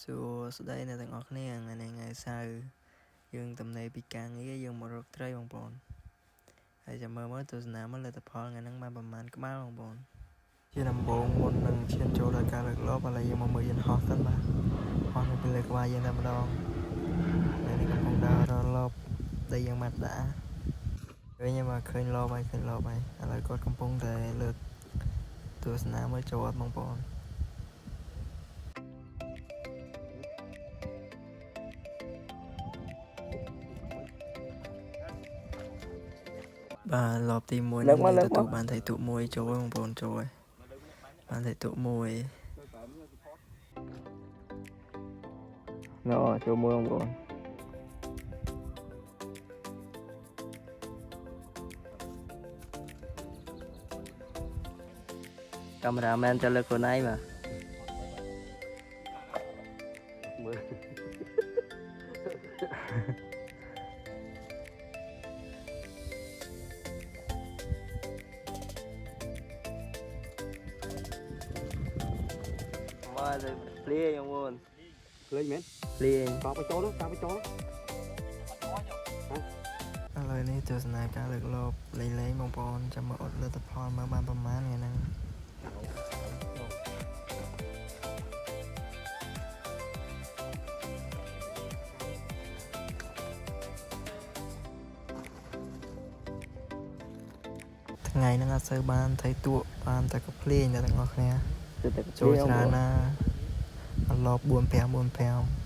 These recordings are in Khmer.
សួស្តីអ្នកទាំងអស់គ្នាថ្ងៃសៅរ៍យើងទំនេរពីការងារយើងមករកត្រីបងប្អូនហើយចាំមើលទស្សនាមើលលទ្ធផលថ្ងៃហ្នឹងបានប្រហែលក្បាលបងប្អូនជាដំបូងមុននឹងឈានចូលដល់ការលើកលបឥឡូវយើងមកមើលយន្តហោះសិនបាទហោះនៅពីលើក្បាលយើងតែម្ដងហើយនេះកំពុងដើររលបដីយ៉ាងម៉ាត់ដាក់វិញមកឃើញលបហើយឥឡូវគាត់កំពុងតែលើកទស្សនាមើលចូលអត់បងប្អូនបាទលបទី1នឹងទទួលបានថៃទូ1ចូលបងប្អូនចូលបានថៃទូ1ណ៎ចូលមួយបងប្អូនកាមេរ៉ាមែនចូលលើខ្លួនឯងបាទមើលមកទៅភ្លាយបងប្អូនភ្លេងមែនភ្លាយក៏បញ្ចូលតាមបញ្ចូលឥឡូវនេះទស្សនាការលើកលបលេងបងប្អូនចាំមើលអត់លទ្ធផលមើលបានប្រមាណថ្ងៃហ្នឹងថ្ងៃហ្នឹងអត់សូវបានថៃទួបានតែក៏ភ្លេងតែទាំងអស់គ្នាចូលច្រើនណាអត់លប4-5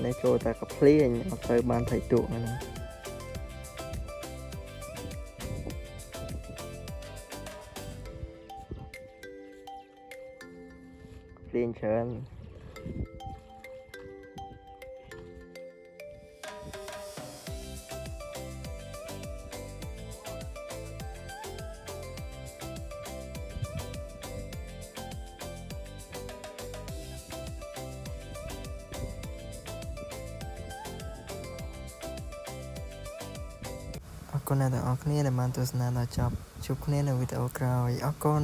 នេះចូលតែក៏ភ្លេងអត់ទៅបានថៃទួហ្នឹងភ្លេងច្រើនអរគុណអ្នកទាំងអស់គ្នាដែលបានទស្សនាដល់ចប់ជួបគ្នានៅវីដេអូក្រោយអរគុណ